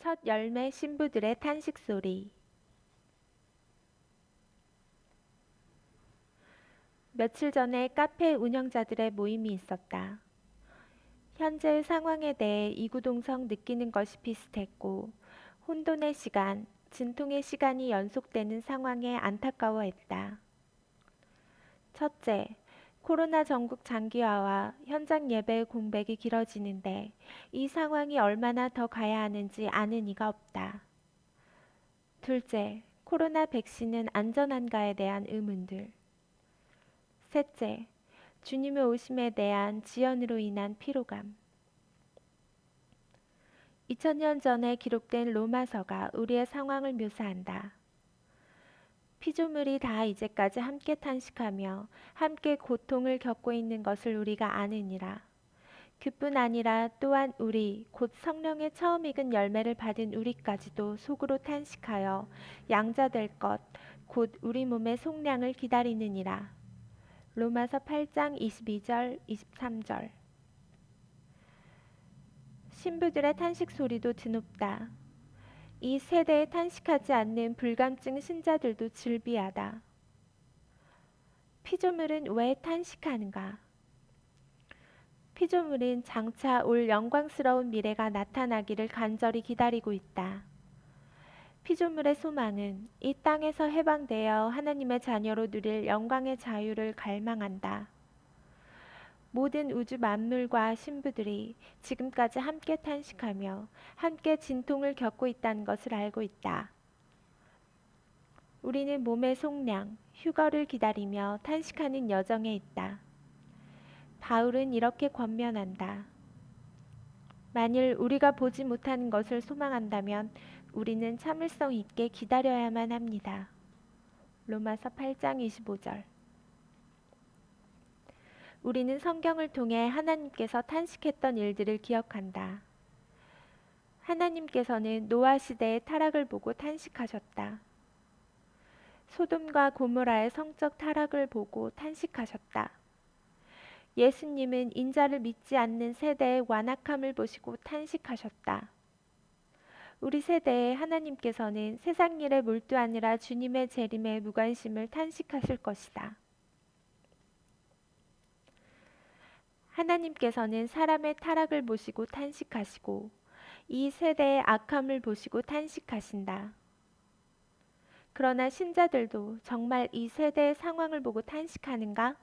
첫 열매 신부들의 탄식 소리. 며칠 전에 카페 운영자들의 모임이 있었다. 현재 상황에 대해 이구동성 느끼는 것이 비슷했고, 혼돈의 시간, 진통의 시간이 연속되는 상황에 안타까워했다. 첫째, 코로나 전국 장기화와 현장 예배 공백이 길어지는데 이 상황이 얼마나 더 가야 하는지 아는 이가 없다. 둘째, 코로나 백신은 안전한가에 대한 의문들. 셋째, 주님의 오심에 대한 지연으로 인한 피로감. 2000년 전에 기록된 로마서가 우리의 상황을 묘사한다. 피조물이 다 이제까지 함께 탄식하며 함께 고통을 겪고 있는 것을 우리가 아느니라. 그뿐 아니라 또한 우리 곧 성령의 처음 익은 열매를 받은 우리까지도 속으로 탄식하여 양자될 것 곧 우리 몸의 속량을 기다리느니라. 로마서 8장 22절 23절. 신부들의 탄식 소리도 드높다. 이 세대에 탄식하지 않는 불감증 신자들도 즐비하다. 피조물은 왜 탄식하는가? 피조물은 장차 올 영광스러운 미래가 나타나기를 간절히 기다리고 있다. 피조물의 소망은 이 땅에서 해방되어 하나님의 자녀로 누릴 영광의 자유를 갈망한다. 모든 우주 만물과 신부들이 지금까지 함께 탄식하며 함께 진통을 겪고 있다는 것을 알고 있다. 우리는 몸의 속량, 휴거를 기다리며 탄식하는 여정에 있다. 바울은 이렇게 권면한다. 만일 우리가 보지 못하는 것을 소망한다면 우리는 참을성 있게 기다려야만 합니다. 로마서 8장 25절. 우리는 성경을 통해 하나님께서 탄식했던 일들을 기억한다. 하나님께서는 노아 시대의 타락을 보고 탄식하셨다. 소돔과 고모라의 성적 타락을 보고 탄식하셨다. 예수님은 인자를 믿지 않는 세대의 완악함을 보시고 탄식하셨다. 우리 세대에 하나님께서는 세상 일에 몰두하느라 주님의 재림에 무관심을 탄식하실 것이다. 하나님께서는 사람의 타락을 보시고 탄식하시고 이 세대의 악함을 보시고 탄식하신다. 그러나 신자들도 정말 이 세대의 상황을 보고 탄식하는가?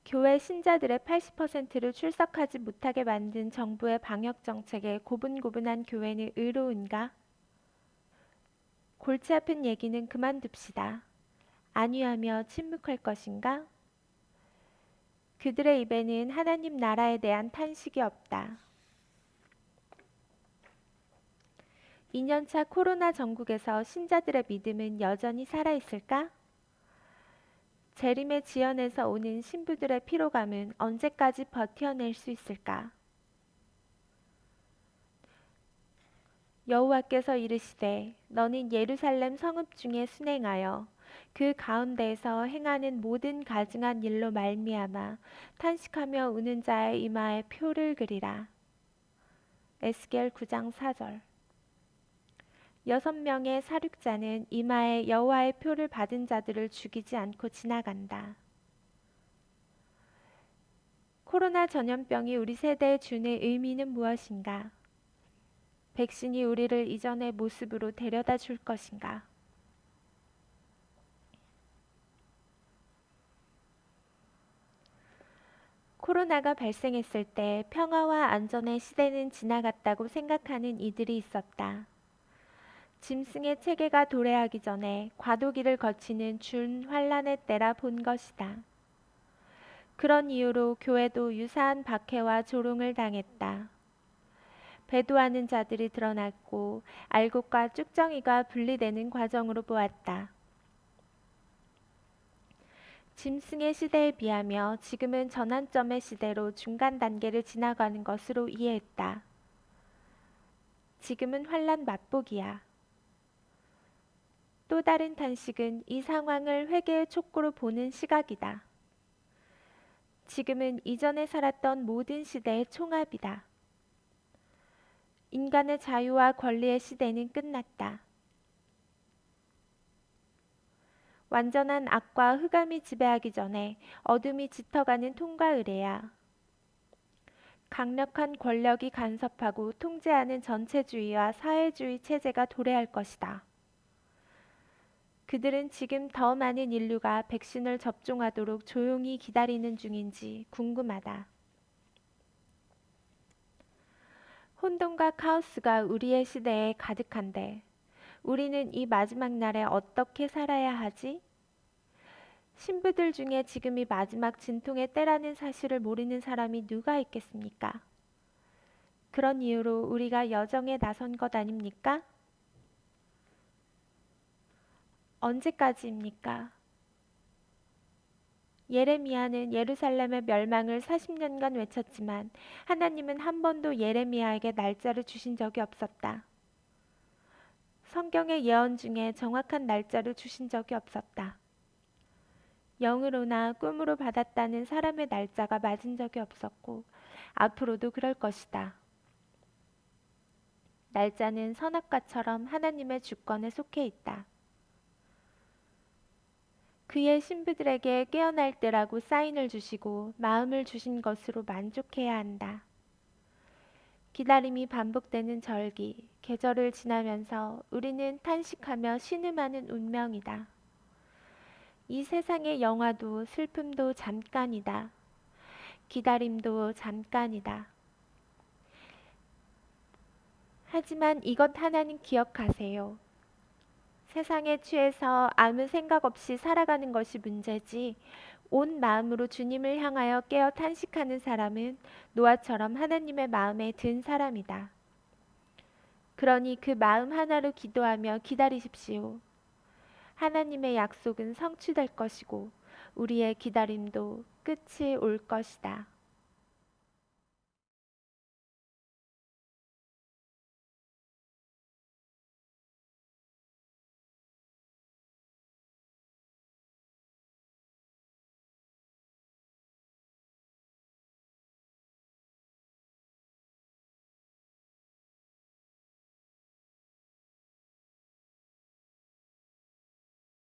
교회 신자들의 80%를 출석하지 못하게 만든 정부의 방역 정책에 고분고분한 교회는 의로운가? 골치 아픈 얘기는 그만둡시다. 안위하며 침묵할 것인가? 그들의 입에는 하나님 나라에 대한 탄식이 없다. 2년차 코로나 전국에서 신자들의 믿음은 여전히 살아있을까? 재림의 지연에서 오는 신부들의 피로감은 언제까지 버텨낼 수 있을까? 여호와께서 이르시되 너는 예루살렘 성읍 중에 순행하여 그 가운데에서 행하는 모든 가증한 일로 말미암아 탄식하며 우는 자의 이마에 표를 그리라. 에스겔 9장 4절. 6명의 사륙자는 이마에 여호와의 표를 받은 자들을 죽이지 않고 지나간다. 코로나 전염병이 우리 세대에 주는 의미는 무엇인가? 백신이 우리를 이전의 모습으로 데려다 줄 것인가? 코로나가 발생했을 때 평화와 안전의 시대는 지나갔다고 생각하는 이들이 있었다. 짐승의 체계가 도래하기 전에 과도기를 거치는 준환란의 때라 본 것이다. 그런 이유로 교회도 유사한 박해와 조롱을 당했다. 배도하는 자들이 드러났고 알곡과 쭉정이가 분리되는 과정으로 보았다. 짐승의 시대에 비하며 지금은 전환점의 시대로 중간 단계를 지나가는 것으로 이해했다. 지금은 환란 맛보기야. 또 다른 탄식은 이 상황을 회개의 촉구로 보는 시각이다. 지금은 이전에 살았던 모든 시대의 총합이다. 인간의 자유와 권리의 시대는 끝났다. 완전한 악과 흑암이 지배하기 전에 어둠이 짙어가는 통과 의례야. 강력한 권력이 간섭하고 통제하는 전체주의와 사회주의 체제가 도래할 것이다. 그들은 지금 더 많은 인류가 백신을 접종하도록 조용히 기다리는 중인지 궁금하다. 혼돈과 카오스가 우리의 시대에 가득한데 우리는 이 마지막 날에 어떻게 살아야 하지? 신부들 중에 지금이 마지막 진통의 때라는 사실을 모르는 사람이 누가 있겠습니까? 그런 이유로 우리가 여정에 나선 것 아닙니까? 언제까지입니까? 예레미야는 예루살렘의 멸망을 40년간 외쳤지만 하나님은 한 번도 예레미야에게 날짜를 주신 적이 없었다. 성경의 예언 중에 정확한 날짜를 주신 적이 없었다. 영으로나 꿈으로 받았다는 사람의 날짜가 맞은 적이 없었고 앞으로도 그럴 것이다. 날짜는 선악과처럼 하나님의 주권에 속해 있다. 그의 신부들에게 깨어날 때라고 사인을 주시고 마음을 주신 것으로 만족해야 한다. 기다림이 반복되는 절기, 계절을 지나면서 우리는 탄식하며 신음하는 운명이다. 이 세상의 영화도 슬픔도 잠깐이다. 기다림도 잠깐이다. 하지만 이것 하나는 기억하세요. 세상에 취해서 아무 생각 없이 살아가는 것이 문제지 온 마음으로 주님을 향하여 깨어 탄식하는 사람은 노아처럼 하나님의 마음에 든 사람이다. 그러니 그 마음 하나로 기도하며 기다리십시오. 하나님의 약속은 성취될 것이고 우리의 기다림도 끝이 올 것이다.